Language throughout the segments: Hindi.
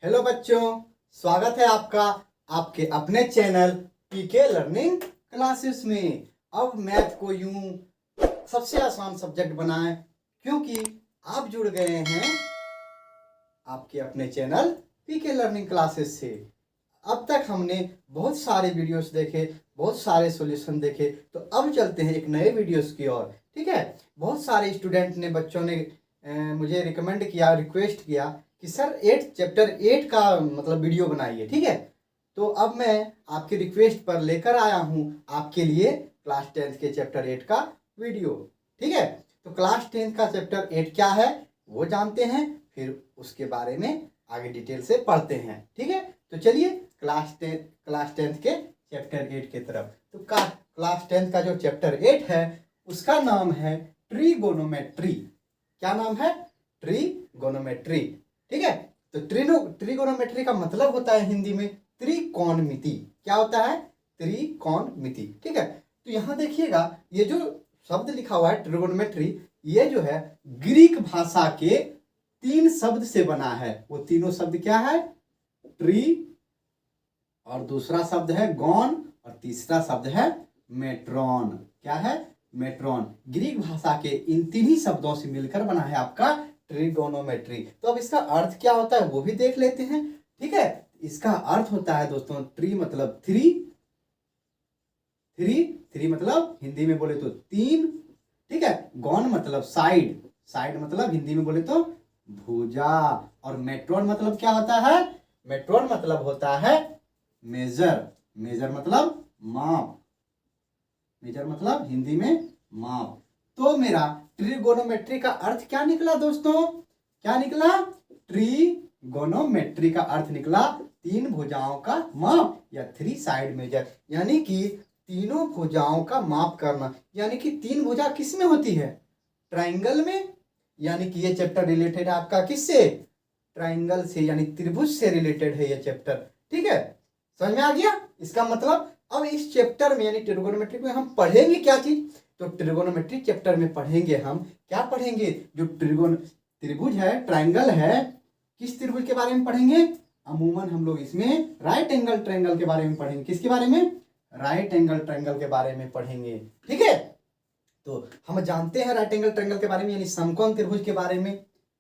हेलो बच्चों, स्वागत है आपका आपके अपने चैनल पीके लर्निंग क्लासेस में। अब मैथ को यूं सबसे आसान सब्जेक्ट बनाएं, क्योंकि आप जुड़ गए हैं आपके अपने चैनल पीके लर्निंग क्लासेस से। अब तक हमने बहुत सारे वीडियोस देखे, बहुत सारे सॉल्यूशन देखे, तो अब चलते हैं एक नए वीडियोस की ओर। ठीक है, बहुत सारे स्टूडेंट ने, बच्चों ने मुझे रिकमेंड किया, रिक्वेस्ट किया कि सर चैप्टर 8 का मतलब वीडियो बनाइए। ठीक है, तो अब मैं आपके रिक्वेस्ट पर लेकर आया हूँ आपके लिए क्लास 10th के चैप्टर 8 का वीडियो। ठीक है, तो क्लास 10th का चैप्टर 8 क्या है वो जानते हैं, फिर उसके बारे में आगे डिटेल से पढ़ते हैं। ठीक है, तो चलिए क्लास टेंथ के चैप्टर 8 की तरफ। तो क्लास 10th का जो चैप्टर 8 है उसका नाम है ट्रीगोनोमेट्री। क्या नाम है? ट्रीगोनोमेट्री। ठीक है, तो ट्रीगोनोमेट्री का मतलब होता है हिंदी में त्रिकोणमिति। क्या होता है? त्रिकोणमिति। ठीक है, तो यहां देखिएगा, ये जो शब्द लिखा हुआ है ट्रिगोनोमेट्री, ये जो है ग्रीक भाषा के 3 शब्द से बना है। वो तीनों शब्द क्या है? ट्री, और दूसरा शब्द है गॉन, और तीसरा शब्द है मेट्रॉन। क्या है? मेट्रॉन। ग्रीक भाषा के इन 3 ही शब्दों से मिलकर बना है आपका ट्रिगोनोमेट्री। तो अब इसका अर्थ क्या होता है वो भी देख लेते हैं। ठीक है, इसका अर्थ होता है दोस्तों, ट्री मतलब थ्री, थ्री मतलब हिंदी में बोले तो 3। ठीक है, गॉन मतलब साइड, साइड मतलब हिंदी में बोले तो भुजा। और मेट्रॉन मतलब क्या होता है? मेट्रॉन मतलब होता है मेजर, मेजर मतलब माप, मेजर मतलब हिंदी में माप। तो मेरा ट्रिगोनोमेट्री का अर्थ क्या निकला दोस्तों? क्या निकला? ट्रिगोनोमेट्री का अर्थ निकला 3 भुजाओं का माप, या 3 साइड मेजर, यानी कि तीनों भुजाओं का माप करना। यानी कि 3 भुजा किस में होती है? ट्राइंगल में। यानी कि ये चैप्टर रिलेटेड है आपका किससे? ट्राइंगल से, यानी त्रिभुज से रिलेटेड है ये चैप्टर। ठीक है, समझ में आ गया इसका मतलब? अब इस चैप्टर में यानी ट्रिगोनोमेट्री में हम पढ़ेंगे क्या चीज? तो ट्रिगोनोमेट्री चैप्टर में पढ़ेंगे हम क्या पढ़ेंगे? जो त्रिभुज है, ट्राइंगल है, किस त्रिभुज के बारे में पढ़ेंगे? अमूमन हम लोग इसमें राइट एंगल ट्राइंगल के बारे में पढ़ेंगे। किसके बारे में? राइट एंगल ट्राइंगल के बारे में पढ़ेंगे। ठीक है, तो हम जानते हैं राइट एंगल ट्रायंगल के बारे में, यानी समकोण त्रिभुज के बारे में।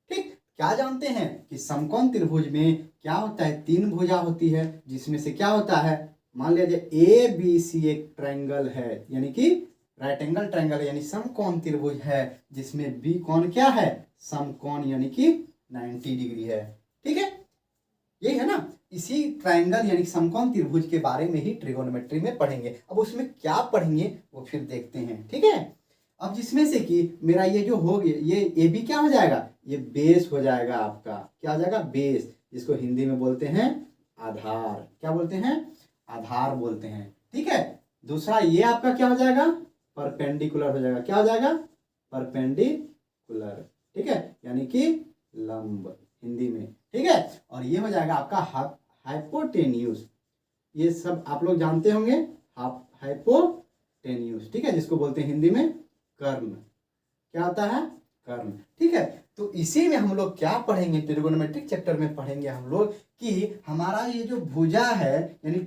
ठीक, क्या जानते हैं कि समकोण त्रिभुज में क्या होता है? 3 भुजा होती है, जिसमें से क्या होता है, मान लीजिए ए बी सी एक ट्रायंगल है, यानी कि राइट एंगल ट्रायंगल, यानी समकोण त्रिभुज है, जिसमें बी कोण क्या है? समकोण, यानी कि 90 डिग्री है। ठीक है, यही है ना। इसी ट्रायंगल यानी समकोण त्रिभुज के बारे में ही ट्रिगोनोमेट्री में पढ़ेंगे। अब उसमें क्या पढ़ेंगे वो फिर देखते हैं। ठीक है, अब जिसमें से कि मेरा ये जो हो गया, ये ए बी क्या हो जाएगा? ये बेस हो जाएगा आपका। क्या हो जाएगा? बेस, जिसको हिंदी में बोलते हैं आधार। क्या बोलते हैं? आधार बोलते हैं। ठीक है, दूसरा ये आपका क्या हो जाएगा? परपेंडिकुलर हो जाएगा। क्या हो जाएगा? परपेंडिकुलर। ठीक है, यानी कि लंब हिंदी में। ठीक है, और ये हो जाएगा आपका हाइपोटेन्यूज। ये सब आप लोग जानते होंगे, हाइपोटेन्यूज। ठीक है, जिसको बोलते हैं हिंदी में कर्ण। क्या होता है? कर्ण। ठीक है, तो इसी में हम लोग क्या पढ़ेंगे? ट्रिगोनोमेट्रिक चैप्टर में पढ़ेंगे हम लोग कि हमारा ये जो भुजा है, यानी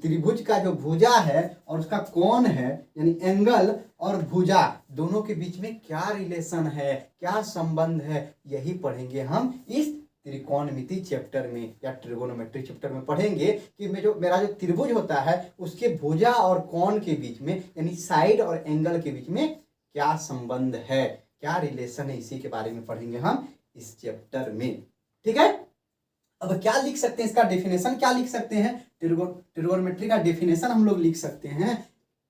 त्रिभुज का जो भुजा है और उसका कोण है, यानी एंगल और भुजा दोनों के बीच में क्या रिलेशन है, क्या संबंध है, यही पढ़ेंगे हम इस त्रिकोणमिति चैप्टर में, या ट्रिगोनोमेट्री चैप्टर में पढ़ेंगे कि मेरा जो त्रिभुज होता है उसके भुजा और कोण के बीच में, यानी साइड और एंगल के बीच में क्या संबंध है, क्या रिलेशन है, इसी के बारे में पढ़ेंगे हम इस चैप्टर में। ठीक है, अब क्या लिख सकते हैं? इसका डेफिनेशन क्या लिख सकते हैं? ट्रिगोनोमेट्री का डेफिनेशन हम लोग लिख सकते हैं।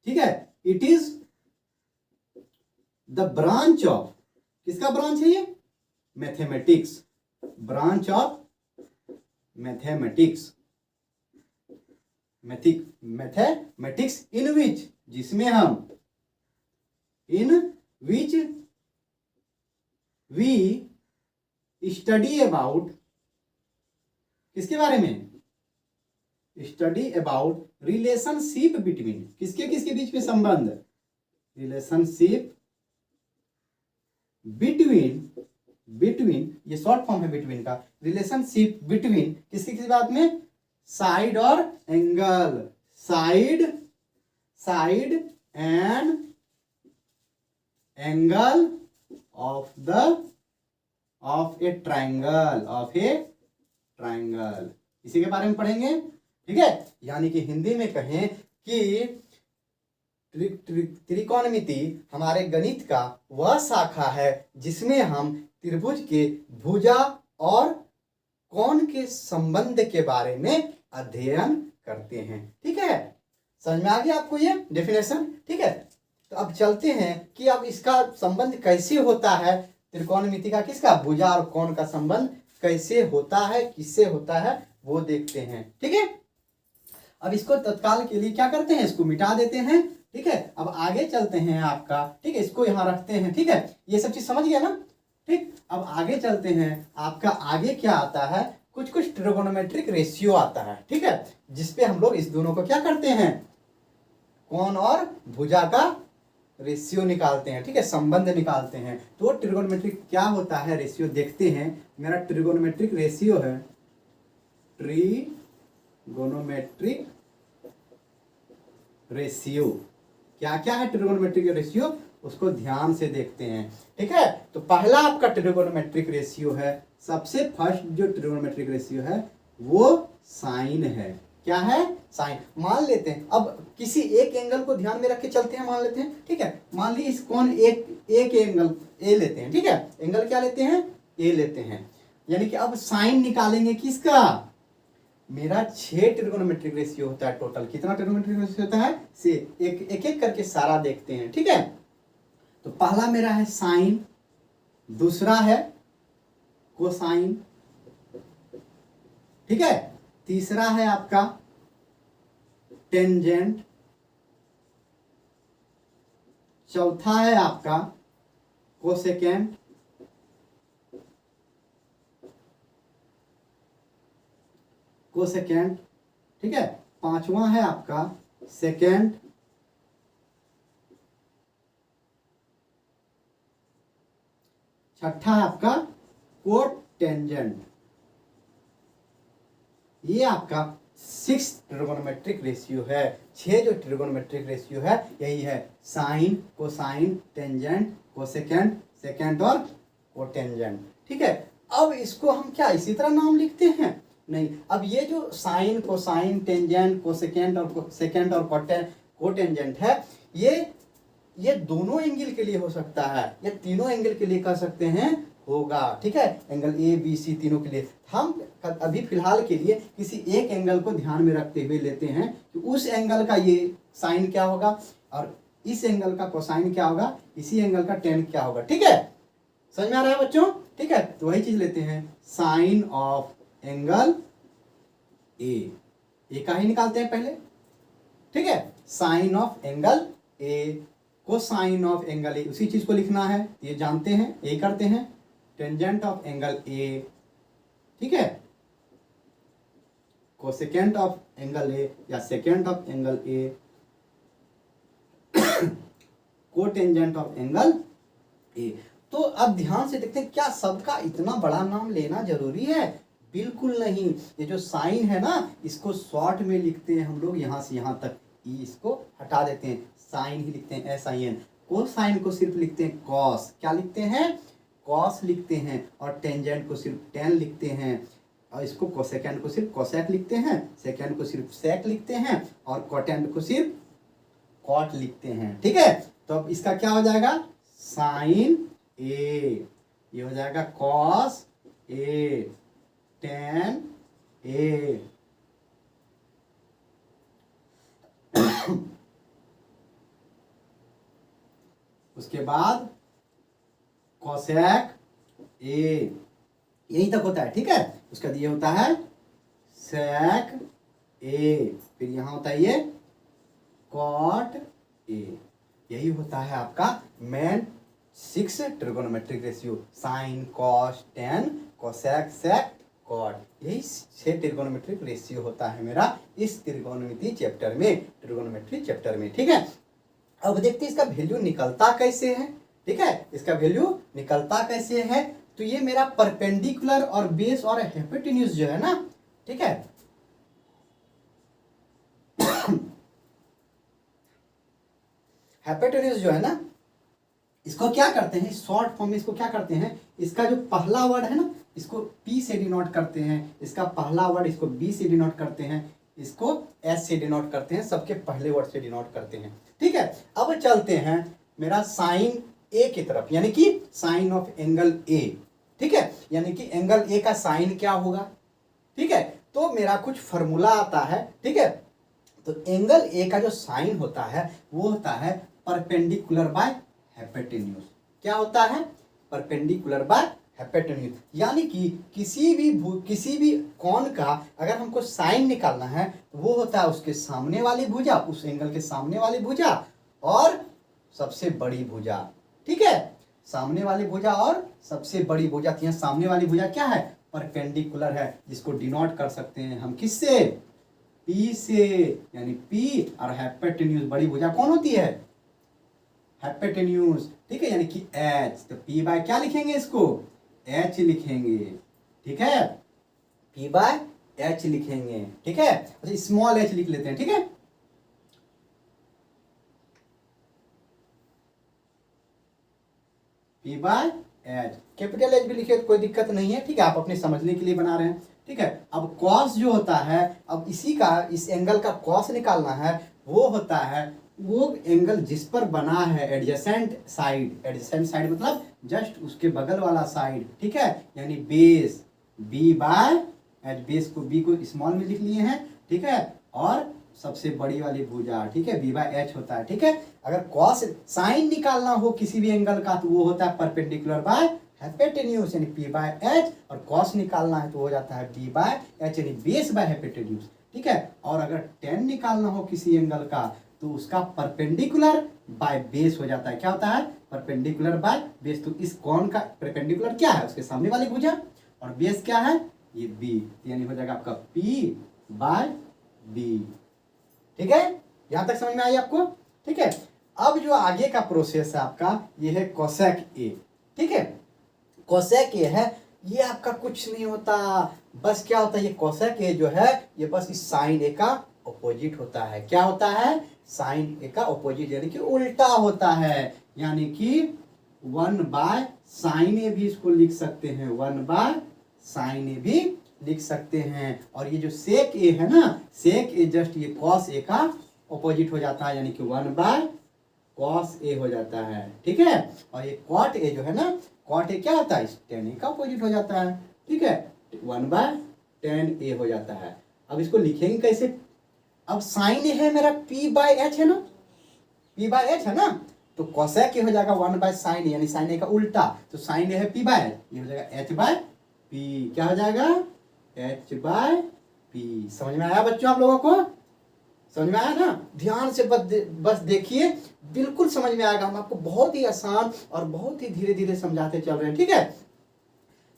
ठीक है, it is the branch of, किसका ब्रांच है ये? Mathematics, branch of mathematics, mathematics in which, जिसमें हम, in which we study about, किसके बारे में? स्टडी अबाउट रिलेशनशिप बिटवीन, किसके किसके बीच में संबंध? रिलेशनशिप बिटवीन बिटवीन, ये शॉर्ट फॉर्म है बिटवीन का, रिलेशनशिप बिटवीन किसकी किसी बात में, साइड और angle, side side and angle of A triangle, इसी के बारे में पढ़ेंगे। ठीक है, यानी कि हिंदी में कहें कि त्रिकोणमिति हमारे गणित का वह शाखा है जिसमें हम त्रिभुज के भुजा और कोण के संबंध के बारे में अध्ययन करते हैं। ठीक है, समझ में आ गया आपको ये डेफिनेशन। ठीक है, तो अब चलते हैं कि अब इसका संबंध कैसे होता है, त्रिकोणमिति का किसका, भुजा और कोण का संबंध कैसे होता है, किससे होता है, वो देखते हैं। ठीक है, अब इसको तत्काल के लिए क्या करते हैं, इसको मिटा देते हैं। ठीक है, अब आगे चलते हैं आपका। ठीक है, इसको यहाँ रखते हैं। ठीक है, ये सब चीज समझ गया ना। ठीक, अब आगे चलते हैं। आपका आगे क्या आता है, कुछ कुछ ट्रिगोनोमेट्रिक रेशियो आता है। ठीक है, जिसपे हम लोग इस दोनों को क्या करते हैं, कोण और भुजा का रेशियो निकालते हैं। ठीक है, संबंध निकालते हैं। तो ट्रिगोनोमेट्रिक क्या होता है, रेशियो देखते हैं। मेरा ट्रिगोनोमेट्रिक रेशियो है, ट्रिगोनोमेट्रिक रेशियो क्या क्या है, ट्रिगोनोमेट्रिक रेशियो उसको ध्यान से देखते हैं। ठीक है, तो पहला आपका ट्रिगोनोमेट्रिक रेशियो है, सबसे फर्स्ट जो ट्रिगोनोमेट्रिक रेशियो है वो साइन है। क्या है, साइन। मान लेते हैं, अब किसी एक एंगल को ध्यान में रख के चलते हैं, मान लेते हैं। ठीक है, मान ली इस कोण एक एंगल ए लेते हैं। ठीक है, एंगल क्या लेते हैं, ए लेते हैं। यानी कि अब साइन निकालेंगे किसका, मेरा 6 ट्रिगोनोमेट्रिक रेशियो होता है टोटल। कितना ट्रिगोनोमेट्रिक रेशियो होता है, से एक एक करके सारा देखते हैं। ठीक है, तो पहला मेरा है साइन, दूसरा है कोसाइन। ठीक है, तीसरा है आपका टेंजेंट, चौथा है आपका कोसेकेंट, कोसेकेंट। ठीक है, पांचवा है आपका सेकेंड, छठा है आपका कोटेंजेंट। ये आपका 6 ट्रिगोनोमेट्रिक रेशियो है। 6 जो ट्रिगोनोमेट्रिक रेशियो है यही है, sine, cosine, tangent, cosecant, secant और कोटेंजेंट। ठीक है, अब इसको हम क्या इसी तरह नाम लिखते हैं, नहीं। अब ये जो साइन, कोसाइन, टेंजेंट, कोसेकेंट और सेकेंट और कोटेंजेंट है, ये दोनों एंगल के लिए हो सकता है, या तीनों एंगल के लिए कर सकते हैं, होगा। ठीक है, एंगल ए बी सी तीनों के लिए। हम अभी फिलहाल के लिए किसी एक एंगल को ध्यान में रखते हुए लेते हैं कि उस एंगल का ये साइन क्या होगा और इस एंगल का कोसाइन क्या होगा, इसी एंगल का टेन क्या होगा। ठीक है, समझ में आ रहा है बच्चों। ठीक है, तो वही चीज लेते हैं, साइन ऑफ एंगल ए का ही निकालते हैं पहले। ठीक है, sine of angle A, cosine of angle A, उसी चीज को लिखना है, ये जानते हैं, ये करते हैं। टेंजेंट ऑफ एंगल ए, ठीक है, कोसेकेंट ऑफ एंगल ए या secant of angle A, cotangent of angle ए। तो अब ध्यान से देखते हैं, क्या सबका इतना बड़ा नाम लेना जरूरी है, बिल्कुल नहीं। ये जो साइन है ना, इसको शॉर्ट में लिखते हैं हम लोग, यहां से यहां तक, इसको हटा देते हैं, साइन ही लिखते हैं, SIN। कोसाइन को सिर्फ लिखते हैं कॉस, क्या लिखते हैं, कॉस लिखते हैं। और टेंजेंट को सिर्फ टेन लिखते हैं, और इसको कोसेकेंट को सिर्फ कोसेक लिखते हैं, सेकेंड को सिर्फ सेक लिखते हैं, और कोटेंट को सिर्फ कॉट लिखते हैं। ठीक है, तो अब इसका क्या हो जाएगा, साइन ए, ये हो जाएगा कॉस ए, टेन ए। उसके बाद कोसेक ए, यहीं तक होता है। ठीक है, उसका ये होता है सेक ए, फिर यहां होता है ये कॉट ए। यही होता है आपका main 6 trigonometric ratio, sine, cos, tan, cosec, sec, cot. यही 6 ट्रिगोनोमेट्रिक रेशियो होता है मेरा इस त्रिकोणमिति चैप्टर में, ट्रिगोनोमेट्री चैप्टर में। ठीक है, अब देखते हैं इसका वैल्यू निकलता कैसे है। ठीक है, इसका वैल्यू निकलता कैसे है, तो ये मेरा परपेंडिकुलर और बेस और हाइपोटेन्यूज जो है ना, ठीक है, हाइपोटेन्यूज जो है ना, इसको क्या करते हैं, शॉर्ट फॉर्म में इसको क्या करते हैं, इसका जो पहला वर्ड है ना इसको P से डिनोट करते हैं, इसका पहला वर्ड इसको B से डिनोट करते हैं, इसको S से डिनोट करते हैं, सबके पहले वर्ड से डिनोट करते हैं, ठीक है। अब चलते हैं मेरा साइन A की तरफ, यानी कि साइन ऑफ एंगल A, ठीक है, यानी कि एंगल A का साइन क्या होगा, ठीक है। तो मेरा कुछ फॉर्मूला आता है, ठीक है। तो एंगल A का जो साइन होता है वो होता है परपेंडिकुलर बाय हाइपोटेन्यूज। क्या होता है, परपेंडिकुलर बाय हाइपोटेन्यूज, यानी कि किसी भी कोण का अगर हमको साइन निकालना है तो वो होता है उसके सामने वाली भुजा, उस एंगल के सामने वाली भुजा और सबसे बड़ी भुजा, ठीक है, सामने वाली भुजा और सबसे बड़ी भुजा। तो यहाँ सामने वाली भुजा क्या है, परपेंडिकुलर है, जिसको डिनोट कर सकते हैं हम किससे, P से, यानी P और हाइपोटेन्यूज बड़ी भुजा कौन होती है, हाइपोटेन्यूज, ठीक है, यानी कि H। तो P बाय क्या लिखेंगे, इसको H लिखेंगे, ठीक है, P बाय H लिखेंगे, ठीक है। अच्छा स्मॉल h लिख लेते हैं, ठीक है, P by H, capital H भी लिखे तो कोई दिक्कत नहीं है, ठीक है, आप अपने समझने के लिए बना रहे हैं, ठीक है। अब कॉस जो होता है, अब इस एंगल का कॉस निकालना है, वो होता है वो एंगल जिस पर बना है एडजेसेंट साइड मतलब जस्ट उसके बगल वाला साइड, ठीक है, यानी base B by H, base को B को स्मॉल में लिख लिए हैं, ठीक है, और सबसे बड़ी वाली भुजा, ठीक है, B बाय H होता है, ठीक है। अगर कॉस साइन निकालना हो किसी भी एंगल का तो वो होता है परपेंडिकुलर बाय हाइपोटेन्यूज, यानी P बाय H, और कॉस निकालना है तो हो जाता है B बाय H, यानी बेस बाय हाइपोटेन्यूज, ठीक है। और अगर टेन निकालना हो किसी एंगल का तो उसका परपेंडिकुलर बाय बेस हो जाता है, क्या होता है, परपेंडिकुलर बाय बेस। तो इस कोण का परपेंडिकुलर क्या है, उसके सामने वाली भुजा, और बेस क्या है, ये B, यानी हो जाएगा आपका P बाय B, ठीक है, यहां तक समझ में आई आपको, ठीक है। अब जो आगे का प्रोसेस है आपका ये है कोसेक A, ठीक है, कोसेक A है, ये आपका कुछ नहीं होता, बस क्या होता है, ये कोसेक A जो है ये बस इस साइन A का ऑपोजिट होता है। क्या होता है, साइन A का ऑपोजिट, यानी कि उल्टा होता है, यानी कि 1 बाय साइन A भी इसको लिख सकते हैं, 1 बाय साइन A भी लिख सकते हैं। और ये जो सेक A है ना, सेक A जस्ट ये कॉस A का ऑपोजिट हो जाता है, यानी कि 1 बाय कॉस A हो जाता है, ठीक है। और ये कॉट A जो है ना, कॉट A क्या होता है, टेन A का ऑपोजिट हो जाता है, ठीक है, 1 बाय टेन A हो जाता है। अब इसको लिखेंगे कैसे, अब साइन A है मेरा P बाय H है ना, P बाय H है ना, तो कोसेक A हो जाएगा 1 बाय साइन A, यानी साइन A का उल्टा, तो साइन A है P बाय H, ये हो जाएगा H बाय P, क्या हो जाएगा, H बाय P। समझ में आया बच्चों आप लोगों को, समझ में आया ना, ध्यान से बस देखिए, बिल्कुल समझ में आएगा, हम आपको बहुत ही आसान और बहुत ही धीरे धीरे समझाते चल रहे हैं, ठीक है।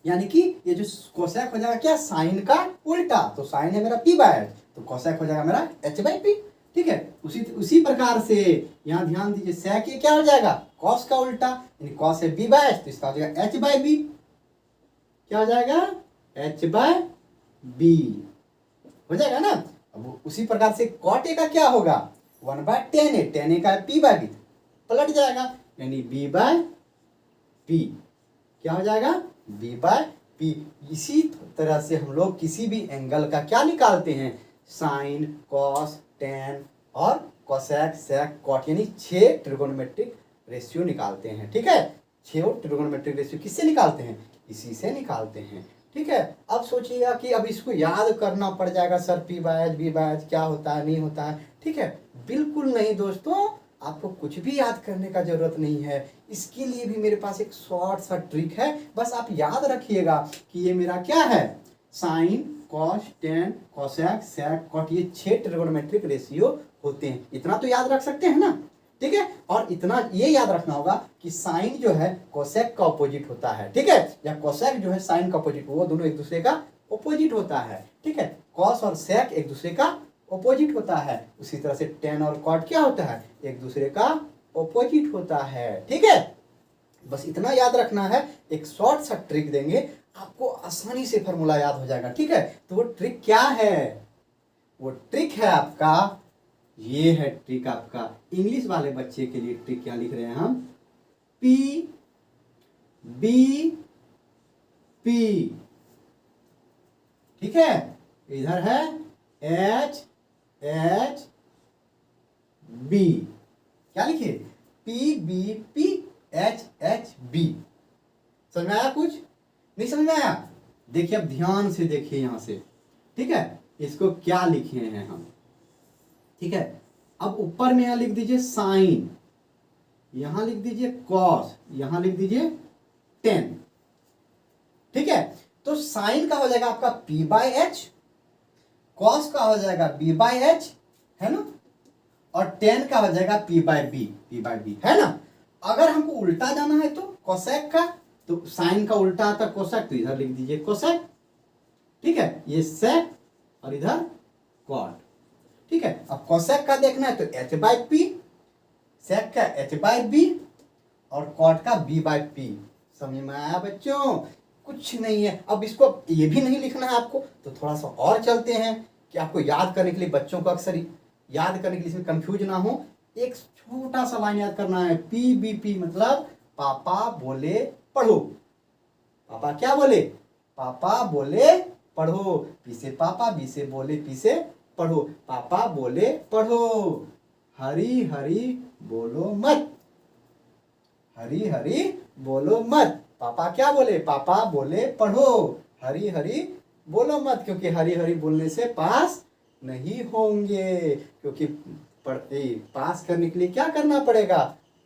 यानी कि ये जो कोसेक हो जाएगा क्या, साइन का उल्टा, तो साइन है मेरा P बाय H, तो कोसेक हो जाएगा मेरा H बाय P, ठीक है। उसी प्रकार से यहाँ ध्यान दीजिए, सेक ये क्या हो जाएगा, कॉस का उल्टा, यानी कॉस है B बाय H, तो इसका हो जाएगा H बाय B, क्या हो जाएगा, H बाय B हो जाएगा ना। अब उसी प्रकार से कॉट A का क्या होगा, 1 by ten A, ten A का है P बाय B, पलट जाएगा, यानी B बाय P, क्या हो जाएगा, B बाय P। इसी तरह से हम लोग किसी भी एंगल का क्या निकालते हैं, साइन, कॉस, टेन और कोसेक, सेक, कॉट, यानी 6 ट्रिगोनोमेट्रिक रेशियो निकालते हैं, ठीक है। 6 ट्रिगोनोमेट्रिक रेशियो किससे निकालते हैं, इसी से निकालते हैं, ठीक है। अब सोचिएगा कि अब इसको याद करना पड़ जाएगा, sir P by H, B by H क्या होता है, नहीं होता है, ठीक है, बिल्कुल नहीं दोस्तों, आपको कुछ भी याद करने का जरूरत नहीं है। इसके लिए भी मेरे पास एक शॉर्ट सा ट्रिक है, बस आप याद रखिएगा कि ये मेरा क्या है, sine, cos, tan, cosec, sec, cot, ये 6 ट्रिगोनोमेट्रिक रेशियो होते हैं, इतना तो याद रख सकते हैं ना, ठीक है। और इतना ये याद रखना होगा कि साइन जो है कोसेक का ऑपोजिट होता है, ठीक है, या कोसेक जो है साइन का ऑपोजिट, वो दोनों एक दूसरे का ऑपोजिट होता है, ठीक है। कॉस और सेक एक दूसरे का ऑपोजिट होता है, उसी तरह से टेन और कॉट क्या होता है, एक दूसरे का ऑपोजिट होता है, ठीक है। बस इतना याद रखना है, एक शॉर्ट सा ट्रिक देंगे, आपको आसानी से फॉर्मूला याद हो जाएगा। ठीक है, तो वो ट्रिक क्या है? वो ट्रिक है आपका, ये है ट्रिक आपका इंग्लिश वाले बच्चे के लिए। ट्रिक क्या लिख रहे हैं हम? P B P. ठीक है, इधर है एच एच बी। क्या लिखे? P B P H H B. समझ में आया? कुछ नहीं समझ में आया? देखिए, अब ध्यान से देखिए यहां से। ठीक है, इसको क्या लिखे हैं हम? ठीक है, अब ऊपर में यहां लिख दीजिए साइन, यहां लिख दीजिए कॉस, यहां लिख दीजिए टेन। ठीक है, तो साइन का हो जाएगा आपका पी बाई एच, कॉस का हो जाएगा बी बाई एच, है ना, और टेन का हो जाएगा P by B, P by B, है ना। अगर हमको उल्टा जाना है तो कोसेक का, तो साइन का उल्टा आता है कोसेक, तो इधर लिख दीजिए कोसेक। ठीक है, ये सेक और इधर कॉट। ठीक है, अब कोसेक का देखना है तो एच बाई पी, सेक का एच बाई बी और कॉट का बी बाई पी। समझ में आया बच्चों? कुछ नहीं है। अब इसको ये भी नहीं लिखना है आपको, तो थोड़ा सा और चलते हैं कि आपको याद करने के लिए, बच्चों को अक्सर याद करने के लिए इसमें कंफ्यूज ना हो। एक छोटा सा लाइन याद करना है, पी बी पी मतलब पापा बोले पढ़ो। पापा क्या बोले? पापा बोले पढ़ो। पी से पापा, बी से बोले, पी से पढ़ो। पापा बोले पढ़ो। हरी हरी बोलो मत, हरी हरी बोलो मत। पापा क्या बोले? पापा बोले पढ़ो। हरी हरी बोलो मत, क्योंकि हरी हरी बोलने से पास नहीं होंगे, क्योंकि पास करने के लिए क्या करना पड़ेगा?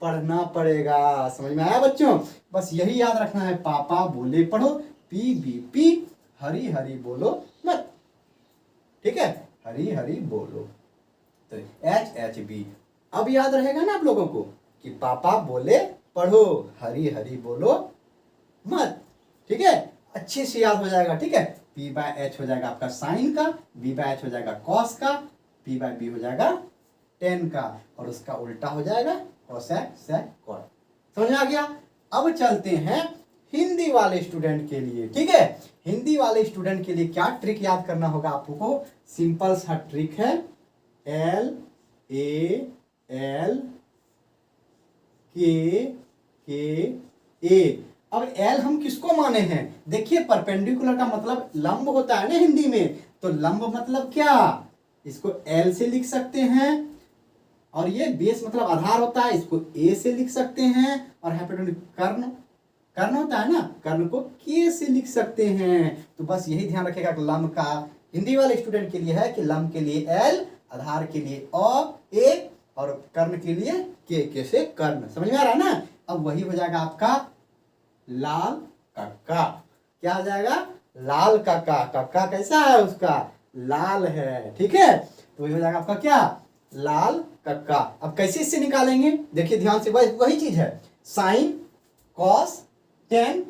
पढ़ना पड़ेगा। समझ में आया बच्चों? बस यही याद रखना है, पापा बोले पढ़ो, P B P, Hari Hari बोलो मत। ठीक है, हरी हरी बोलो, तो एच एच बी। अब याद रहेगा ना आप लोगों को कि पापा बोले पढ़ो, हरी हरी बोलो मत। ठीक है, अच्छे से याद हो जाएगा। ठीक है, पी बाय एच हो जाएगा आपका साइन का, बी बाय एच हो जाएगा कॉस का, पी बाय बी हो जाएगा टेन का, और उसका उल्टा हो जाएगा कोसेक सेक कॉट। समझ में आ गया? अब चलते हैं हिंदी वाले स्टूडेंट के लिए। ठीक है, हिंदी वाले स्टूडेंट के लिए क्या ट्रिक याद करना होगा आपको? सिंपल सा ट्रिक है, एल ए एल के ए। अब एल हम किसको माने हैं? देखिए, परपेंडिकुलर का मतलब लंब होता है ना हिंदी में, तो लंब मतलब क्या? इसको एल से लिख सकते हैं, और ये बेस मतलब आधार होता है, इसको ए से लिख सकते हैं, और कर्ण, कर्ण होता है ना, कर्ण को के से लिख सकते हैं। तो बस यही ध्यान रखेगा कि लंब का हिंदी वाले स्टूडेंट के लिए है कि लंब के लिए एल, आधार के लिए ए, और कर्ण के लिए के से कर्ण। समझ में आ रहा है ना? अब वही हो जाएगा आपका लाल कक्का। क्या हो जाएगा? लाल कक्का। कक्का कैसा है? उसका लाल है। ठीक है, तो वही हो जाएगा आपका क्या? लाल कक्का। अब कैसे इससे निकालेंगे? देखिए ध्यान से, वही चीज है, sine cos tan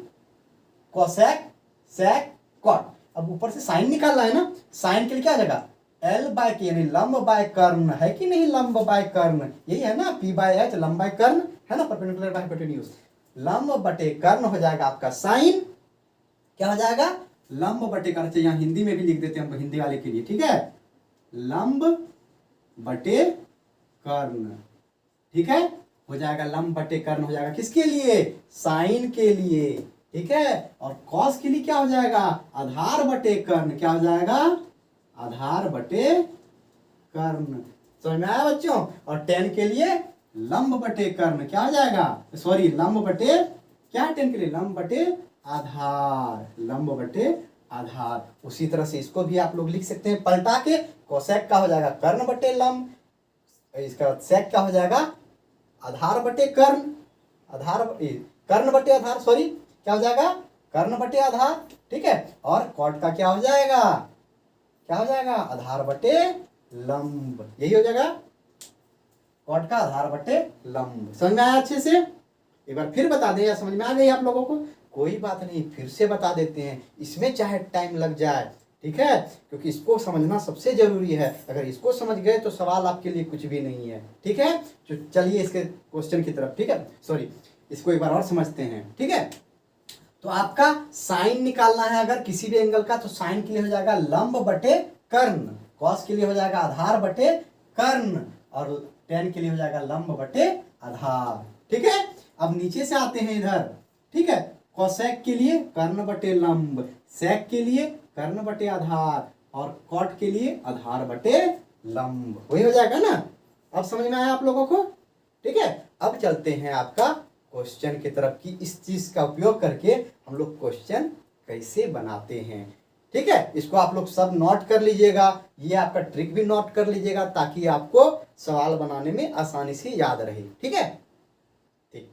cosec sec cot. अब ऊपर से साइन निकालना है ना, साइन के लिए क्या आ जाएगा? एल बाय के, यानी लंब बाय कर्ण, है कि नहीं? लंब बाय कर्ण, यही है ना, पी बाय एच लंब बाय कर्ण, है ना, परपेंडिकुलर बाय हाइपोटेन्यूज। लंब बटे कर्ण हो जाएगा आपका साइन। क्या हो जाएगा? लंब बटे कर्ण। यहाँ हिंदी में भी लिख देते हैं हम हिंदी वाले के लिए। ठीक है, लंब बटे कर्ण। ठीक है, हो जाएगा लंब बटे कर्ण, हो जाएगा किसके लिए? साइन के लिए। ठीक है, और कॉस के लिए क्या हो जाएगा? आधार बटे कर्ण। क्या हो जाएगा? आधार बटे कर्ण। समझ में आया बच्चों? और टेन के लिए लंब बटे कर्ण। क्या हो जाएगा? सॉरी, लंब बटे क्या है टेन के लिए? लंब बटे आधार, लंब बटे आधार। उसी तरह से इसको भी आप लोग लिख सकते हैं पलटा के। कोसेक का हो जाएगा कर्ण बटे लंब, इसका सेक क्या हो जाएगा? आधार बटे कर्ण, आधार कर्ण बटे आधार, सॉरी, क्या हो जाएगा? कर्ण बटे आधार। ठीक है, और कॉट का क्या हो जाएगा? क्या हो जाएगा? आधार बटे लंब। यही हो जाएगा कॉट का आधार बटे लंब। समझ में आया अच्छे से? एक बार फिर बता दें, या समझ में आ गई आप लोगों को? कोई बात नहीं, फिर से बता देते हैं, इसमें चाहे टाइम लग जाए। ठीक है, क्योंकि इसको समझना सबसे जरूरी है। अगर इसको समझ गए तो सवाल आपके लिए कुछ भी नहीं है। ठीक है, तो चलिए इसके क्वेश्चन की तरफ। ठीक है, सॉरी, इसको एक बार और समझते हैं, ठीक है। तो आपका साइन निकालना है अगर किसी भी एंगल का, तो साइन के लिए हो जाएगा लंब बटे कर्ण, कॉस के लिए हो जाएगा आधार बटे कर्ण, और टेन के लिए हो जाएगा लंब बटे आधार, ठीक है। अब नीचे से आते हैं इधर, ठीक है। कोसेक के लिए कर्ण बटे लंब, सेक के लिए कर्ण बटे आधार, और कॉट के लिए आधार बटे लंब, वही हो जाएगा ना। अब समझ में आया आप लोगों को, ठीक है। अब चलते हैं आपका क्वेश्चन की तरफ कि इस चीज का उपयोग करके हम लोग क्वेश्चन कैसे बनाते हैं, ठीक है। इसको आप लोग सब नोट कर लीजिएगा, ये आपका ट्रिक भी नोट कर लीजिएगा ताकि आपको सवाल बनाने में आसानी से याद रहे, ठीक है। ठीक,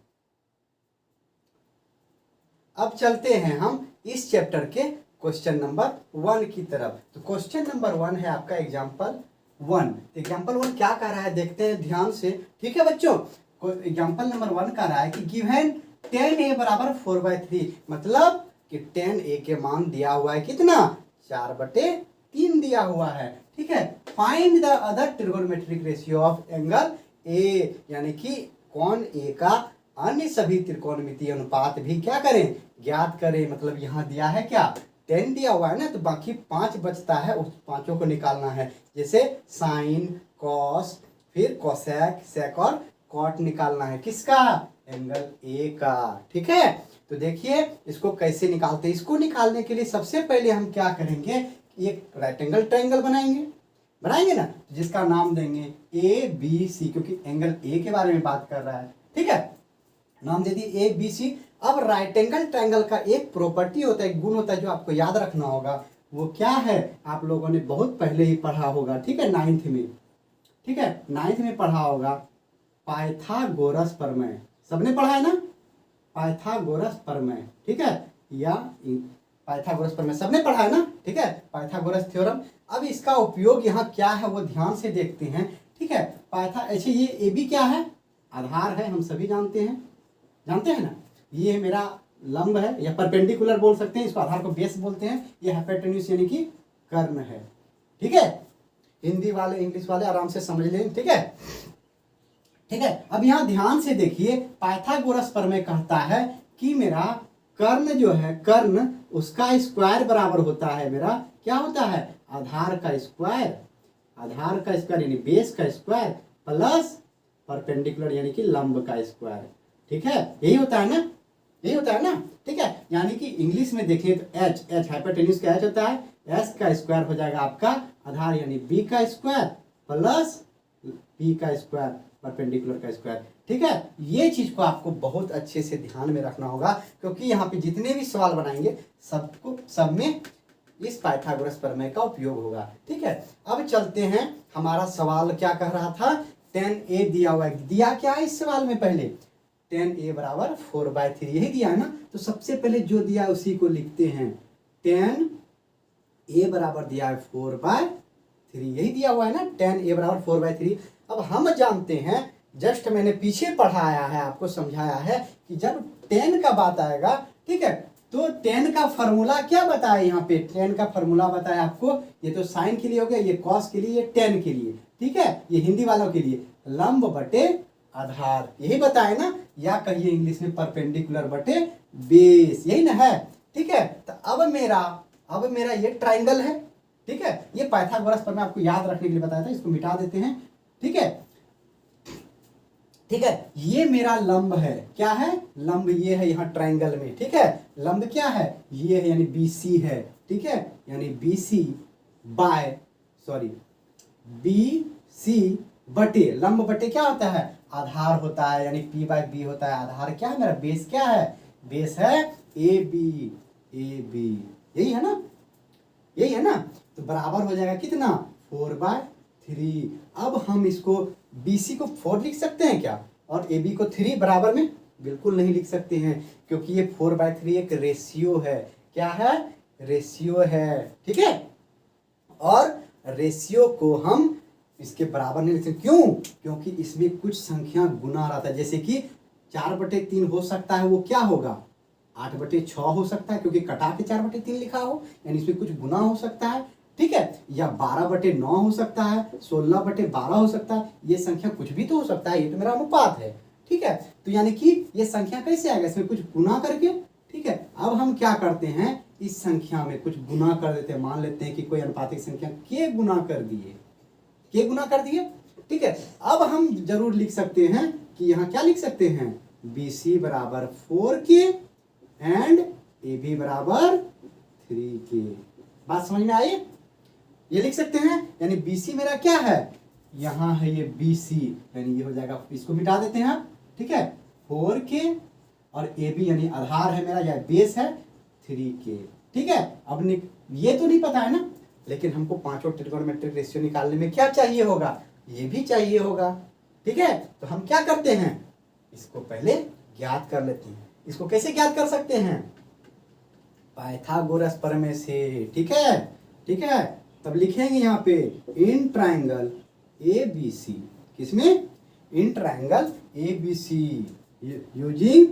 अब चलते हैं हम इस चैप्टर के क्वेश्चन नंबर 1 की तरफ। तो क्वेश्चन नंबर 1 है आपका एग्जाम्पल 1। एग्जाम्पल 1 क्या कह रहा है देखते हैं ध्यान से, ठीक है बच्चों। एग्जाम्पल नंबर 1 कह रहा है कि गिवन 10a बराबर 4/3, मतलब कि 10a के मान दिया हुआ है कितना, 4/3 दिया हुआ है, ठीक है। Find the other trigonometric ratio of angle ए, यानी कि कोण ए का अन्य सभी त्रिकोणमितीय अनुपात भी क्या करें, ज्ञात करें। मतलब यहाँ दिया है क्या, 10 दिया हुआ है ना, तो बाकी 5 बचता है, उस पांचों को निकालना है। जैसे साइन, कॉस, फिर कोसेक, सेक और कॉट निकालना है, किसका, एंगल ए का, ठीक है। तो देखिए इसको कैसे निकालते हैं। इसको निकालने के लिए सबसे पहले हम क्या करेंगे, एक राइट एंगल ट्रायंगल बनाएंगे ना, जिसका नाम देंगे ए बी सी, क्योंकि एंगल ए के बारे में बात कर रहा है, ठीक है। नाम दे दिए ए बी सी। अब राइट एंगल ट्रायंगल का एक प्रॉपर्टी होता है, एक गुण होता है जो आपको याद रखना होगा। वो क्या है, आप लोगों ने बहुत पहले ही पढ़ा होगा, ठीक है, 9th में, ठीक है, 9th में पढ़ा होगा, पाइथागोरस प्रमेय, सबने पढ़ा है ना, पाइथागोरस प्रमेय, ठीक है, या पाइथागोरस प्रमेय सबने पढ़ा है ना, ठीक है, पाइथागोरस थ्योरम। अब इसका उपयोग यहाँ क्या है वो ध्यान से देखते हैं, ठीक है। अच्छा ये ए बी क्या है, आधार है, हम सभी जानते हैं ना। ये मेरा लंब है या परपेंडिकुलर बोल सकते हैं, इसको आधार को बेस बोलते हैं। ये हाइपोटेन्यूज यानी कि कर्ण है, ठीक है। हिंदी वाले इंग्लिश वाले आराम से समझ लें, ठीक है, ठीक है। अब यहाँ ध्यान से देखिए, पाइथागोरस प्रमेय कहता है कि मेरा कर्ण जो है, कर्ण उसका स्क्वायर बराबर होता है, मेरा क्या होता है, आधार का स्क्वायर यानी बेस का स्क्वायर प्लस परपेंडिकुलर यानी कि लंब का स्क्वायर, ठीक है। यही होता है ना, ठीक है। यानी कि इंग्लिश में देखें तो एच हाइपोटेन्यूज का एच होता है, एस का स्क्वायर हो जाएगा आपका आधार यानी बी का स्क्वायर प्लस पी का स्क्वायर परपेंडिकुलर का स्क्वायर, ठीक है। ये चीज को आपको बहुत अच्छे से ध्यान में रखना होगा, क्योंकि यहाँ पे जितने भी सवाल बनाएंगे सब में इस पाइथागोरस प्रमेय का उपयोग होगा, ठीक है। अब चलते हैं, हमारा सवाल क्या कह रहा था, 10a दिया हुआ है, दिया क्या है इस सवाल में, पहले 10a बराबर 4/3 यही दिया है ना। तो सबसे पहले जो दिया है उसी को लिखते हैं, 10a बराबर दिया है 4/3, यही दिया हुआ है ना, 10a बराबर 4/3। अब हम जानते हैं, जस्ट मैंने पीछे पढ़ाया है, आपको समझाया है कि जब 10 का बात आएगा, ठीक है, तो 10 का फॉर्मूला क्या बताया, यहाँ पे 10 का फॉर्मूला बताया आपको। ये तो साइन के लिए हो गया, ये कॉस के लिए, ये 10 के लिए, ठीक है। ये हिंदी वालों के लिए लंब बटे आधार, यही बताए ना, या कहिए इंग्लिश में परपेंडिकुलर बटे बेस, यही ना है, ठीक है। तो अब मेरा ये ट्राइंगल है, ठीक है। ये पाइथागोरस प्रमेय आपको याद रखने के लिए बताया था, इसको मिटा देते हैं, ठीक है, ठीक है। ये मेरा लंब है, क्या है, लंब ये है यहाँ ट्राइंगल में, ठीक है। लंब क्या है, ये है यानी BC है, ठीक है, यानी BC बटे, लंब बटे क्या होता है, आधार होता है, यानी P/B होता है। आधार क्या है मेरा, बेस क्या है, बेस है AB, यही है ना, तो बराबर हो जाएगा कितना, 4/3। अब हम इसको BC को 4 लिख सकते हैं क्या, और AB को 3 बराबर में, बिल्कुल नहीं लिख सकते हैं, क्योंकि ये 4/3 एक रेशियो है, क्या है, रेशियो है, ठीक है। और रेशियो को हम इसके बराबर नहीं लिख सकते, क्यों, क्योंकि इसमें कुछ संख्या गुना रहता है, जैसे कि 4/3 हो सकता है, वो क्या होगा, 8/6 हो सकता है, क्योंकि कटा के 4/3 लिखा हो, यानी इसमें कुछ गुना हो सकता है, ठीक है। या 12/9 हो सकता है, 16/12 हो सकता है, ये संख्या कुछ भी तो हो सकता है, ये तो मेरा अनुपात है, ठीक है। तो यानी कि ये संख्या कैसे आएगा, इसमें कुछ गुना करके, ठीक है। अब हम क्या करते हैं, इस संख्या में कुछ गुना कर देते हैं। मान लेते हैं कि कोई अनुपातिक संख्या के गुना कर दिए, के गुना कर दिए, ठीक है। अब हम जरूर लिख सकते हैं कि यहाँ क्या लिख सकते हैं, BC बराबर 4K एंड AB बराबर 3K। बात समझ में आई, ये लिख सकते हैं। यानी BC मेरा क्या है, यहाँ है ये BC, यानी ये हो जाएगा, इसको मिटा देते हैं, ठीक है, 4K और AB यानी आधार है मेरा या बेस है 3K, ठीक है। अब ये तो नहीं पता है ना, लेकिन हमको पांचों ट्रिगोनोमेट्रिक रेशियो निकालने में क्या चाहिए होगा, ये भी चाहिए होगा, ठीक है। तो हम क्या करते हैं, इसको पहले ज्ञात कर लेते हैं। इसको कैसे ज्ञात कर सकते हैं, पाइथागोरस प्रमेय से, ठीक है, ठीक है। तब लिखेंगे यहाँ पे इन ट्राइंगल ABC, किसमें, इन ट्राइंगल ABC यूजिंग,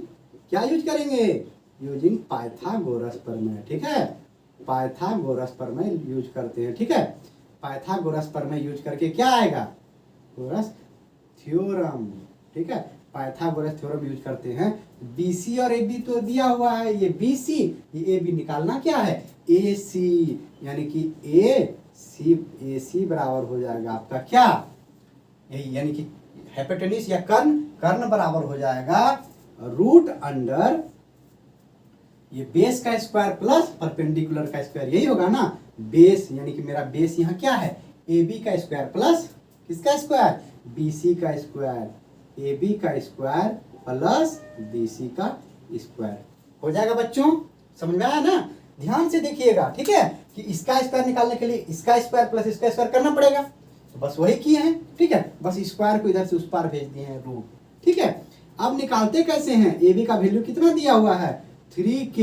क्या यूज करेंगे, यूजिंग पाइथागोरस प्रमेय, ठीक है। पाइथागोरस प्रमेय यूज करते हैं, ठीक है। पाइथागोरस प्रमेय यूज करके क्या आएगा, गोरस थ्योरम, ठीक है। पाइथागोरस थ्योरम यूज करते हैं। BC और AB तो दिया हुआ है, ये BC, ये AB निकालना क्या है, AC, यानी कि AC बराबर हो जाएगा आपका क्या, यही यानी कि हाइपोटेन्यूज या कर्ण, कर्ण बराबर हो जाएगा रूट अंडर ये बेस का स्क्वायर प्लस परपेंडिकुलर का स्क्वायर, यही होगा ना। बेस यानी कि मेरा बेस यहाँ क्या है, AB का स्क्वायर प्लस किसका स्क्वायर, BC का स्क्वायर, AB का स्क्वायर प्लस BC का स्क्वायर हो जाएगा। बच्चों समझ में आया ना, ध्यान से देखिएगा, ठीक है, कि इसका स्क्वायर निकालने के लिए इसका स्क्वायर प्लस इसका स्क्वायर करना पड़ेगा, तो बस वही किए हैं, ठीक है। बस स्क्वायर को इधर से उस पार भेज दिए हैं रूट, ठीक है। अब निकालते कैसे हैं, AB का वैल्यू कितना दिया हुआ है 3K,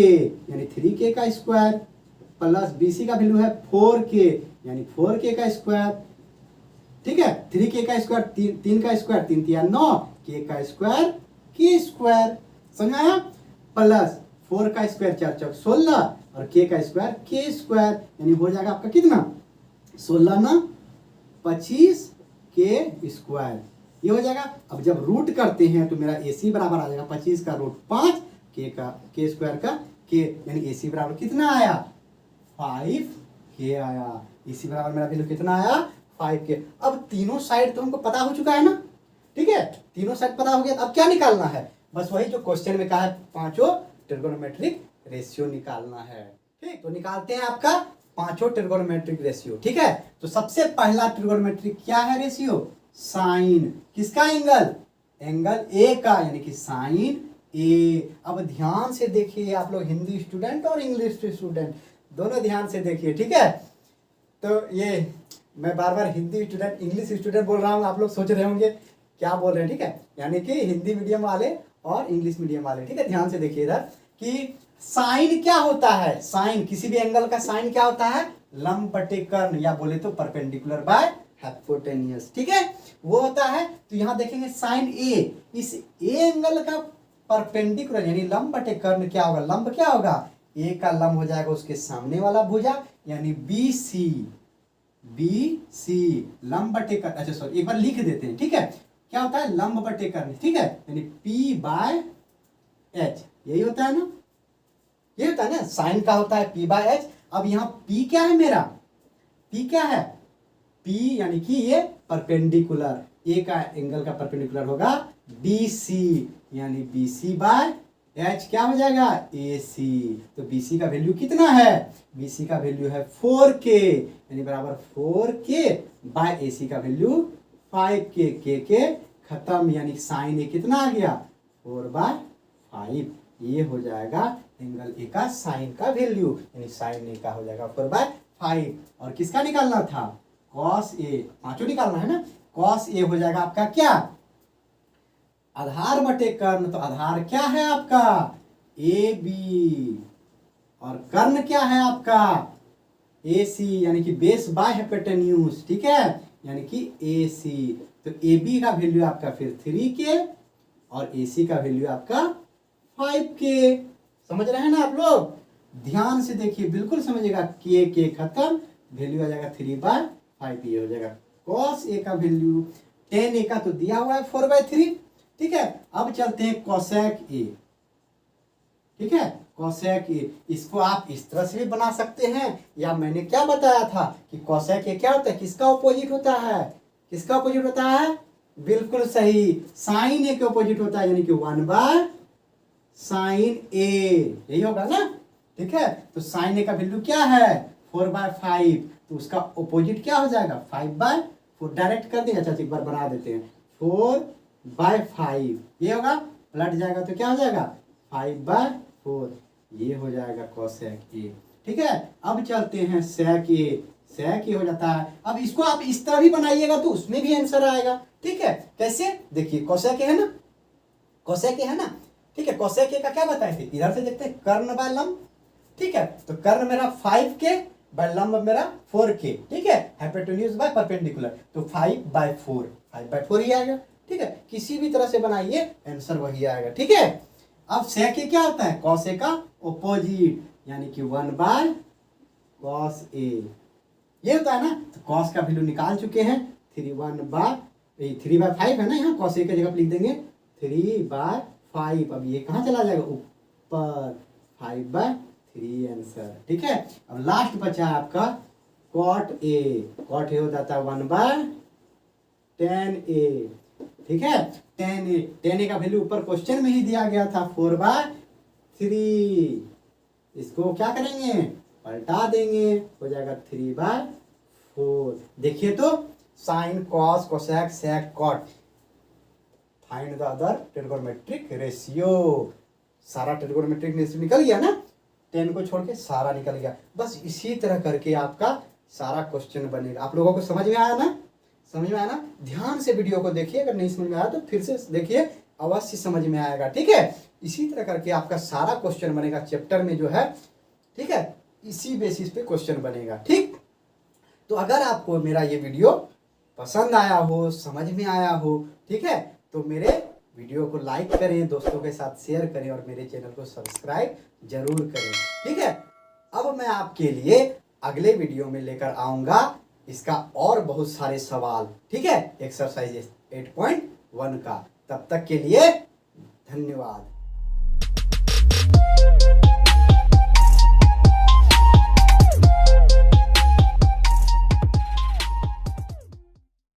यानी 3K का स्क्वायर प्लस BC का वैल्यू है 4K, यानी 4K का स्क्वायर, ठीक है। 3K का स्क्वायर, 3 का स्क्वायर 3 तिया 9, K का स्क्वायर K स्क्वायर, समझ आया, प्लस 4 का स्क्वायर 4 चौक 16 और K का स्क्वायर K स्क्वायर, यानी हो जाएगा आपका कितना 16 ना 25 K स्क्वायर, ये हो जाएगा। अब जब रूट करते हैं तो मेरा AC बराबर आ जाएगा 25 का रूट 5, K स्क्वायर का K, यानी AC बराबर कितना आया 5K आया। AC बराबर मेरा वैल्यू कितना आया 5K। अब तीनों साइड तो हमको पता हो चुका है ना, ठीक है, तीनों साइड पता हो गया। अब क्या निकालना है, बस वही जो क्वेश्चन में कहा है, पांचों ट्रिगोनोमेट्रिक रेशियो निकालना है, ठीक। तो निकालते हैं आपका पांचों ट्रिगोनोमेट्रिक रेशियो, ठीक है। तो सबसे पहला ट्रिगोनोमेट्रिक क्या है रेशियो, साइन किसका, एंगल, एंगल A का, यानी कि साइन A। अब ध्यान से देखिए आप लोग, हिंदी स्टूडेंट और इंग्लिश स्टूडेंट दोनों ध्यान से देखिए, ठीक है। तो ये मैं बार बार हिंदी स्टूडेंट इंग्लिश स्टूडेंट बोल रहा हूँ, आप लोग सोच रहे होंगे क्या बोल रहे हैं, ठीक है, यानी कि हिंदी मीडियम वाले और इंग्लिश मीडियम वाले, ठीक है। ध्यान से देखिए इधर कि साइन क्या होता है, साइन किसी भी एंगल का साइन क्या होता है, लंब बटे कर्ण, या बोले तो परपेंडिकुलर बाय हाइपोटेन्यूज, ठीक है, वो होता है। तो यहाँ देखेंगे साइन A, इस A एंगल का परपेंडिकुलर यानी लंब बटे कर्ण क्या होगा, लंब क्या होगा, A का लंब हो जाएगा उसके सामने वाला भुजा, यानी BC लंब बटे कर्ण, अच्छा सॉरी एक बार लिख देते हैं, ठीक है, क्या होता है लंब बटे कर्ण, ठीक है, यानी P/H, यही होता है ना, ये होता है ना, साइन का होता है P/H। अब यहाँ P क्या है मेरा, P क्या है, P यानी कि ये परपेंडिकुलर, A का एंगल का परपेंडिकुलर होगा BC, यानी BC/H क्या हो जाएगा AC। तो BC का वैल्यू कितना है, BC का वैल्यू है 4K, यानी बराबर 4K बाय AC का वैल्यू 5K, K खत्म, यानी साइन A कितना आ गया 4/5, ये हो जाएगा एंगल A का साइन का वैल्यू, यानी साइन A का हो जाएगा 4/5। और किसका निकालना था, cos A, पांचों निकालना है ना, cos A हो जाएगा आपका क्या, आधार बटे कर्ण, तो आधार क्या है आपका AB और कर्ण क्या है आपका AC, यानी कि बेस बाय हाइपोटेन्यूज, ठीक है, यानी कि AC। तो AB का वैल्यू आपका फिर 3K और AC का वैल्यू आपका 5K। समझ रहे हैं ना आप लोग, ध्यान से देखिए बिल्कुल समझिएगा, K खत्म, वैल्यू आ जाएगा 3/5, ये हो जाएगा cos A का वैल्यू। tan A का तो दिया हुआ है 4/3, ठीक है, अब चलते हैं कोसेक ए। ठीक है, कोसेक ए, इसको आप इस तरह से भी बना सकते हैं, या मैंने क्या बताया था कि कोसेक ए क्या होता है, किसका ऑपोजिट होता है, किसका ऑपोजिट होता है, बिल्कुल सही, साइन ए के ऑपोजिट होता है, यानी कि 1/sin ए, यही होगा ना। ठीक है, तो साइन ए का वैल्यू क्या है 4/5, तो उसका ऑपोजिट क्या हो जाएगा 5/4, डायरेक्ट कर देंगे। अच्छा एक बार बना देते हैं, 4/5 ये होगा, पलट जाएगा तो क्या हो जाएगा 5/4, ये हो जाएगा कोसेक ए। ठीक है, अब चलते हैं सेक ए, सेक ए हो जाता है। अब इसको आप इस तरह भी बनाइएगा तो उसमें भी आंसर आएगा। ठीक है, कैसे, देखिए कोसेक ए है ना, कोसेक ए है ना। ठीक है, कोसेक ए का क्या बताए थे, इधर से देखते हैं, कर्ण बाय लंब। ठीक है, तो कर्ण मेरा 5K बाय लंब मेरा 4K। ठीक है, हाइपोटेन्यूज बाय परपेंडिकुलर, तो 5/4, 5/4 ही आएगा। ठीक है, किसी भी तरह से बनाइए आंसर वही आएगा। ठीक है, अब सेक ए क्या होता है, कॉस ए का ऑपोजिट, यानी कि 1/cos ए, ये होता है ना। तो कॉस का वैल्यू निकाल चुके हैं, 3/5 है ना, यहाँ कॉस ए की जगह लिख देंगे 3/5। अब ये कहाँ चला जाएगा ऊपर, 5/3 आंसर। ठीक है, अब लास्ट बचा है आपका कॉट ए, कॉट ए हो जाता है 1/tan ए। ठीक है, tan ए का वैल्यू ऊपर क्वेश्चन में ही दिया गया था 4/3, इसको क्या करेंगे पलटा देंगे, हो जाएगा 3/4। देखिए तो sine cos cosec sec cot, find the other trigonometric ratio, सारा ट्रिगोनोमेट्रिक रेशियो निकल गया ना, 10 को छोड़ के सारा निकल गया। बस इसी तरह करके आपका सारा क्वेश्चन बनेगा। आप लोगों को समझ में आया ना, समझ में आया ना, ध्यान से वीडियो को देखिए, अगर नहीं समझ में आया तो फिर से देखिए, अवश्य समझ में आएगा। ठीक है, इसी तरह करके आपका सारा क्वेश्चन बनेगा चैप्टर में जो है। ठीक है, इसी बेसिस पे क्वेश्चन बनेगा। ठीक, तो अगर आपको मेरा ये वीडियो पसंद आया हो, समझ में आया हो, ठीक है, तो मेरे वीडियो को लाइक करें, दोस्तों के साथ शेयर करें और मेरे चैनल को सब्सक्राइब जरूर करें। ठीक है, अब मैं आपके लिए अगले वीडियो में लेकर आऊंगा इसका और बहुत सारे सवाल। ठीक है, एक्सरसाइज 8.1 का। तब तक के लिए धन्यवाद।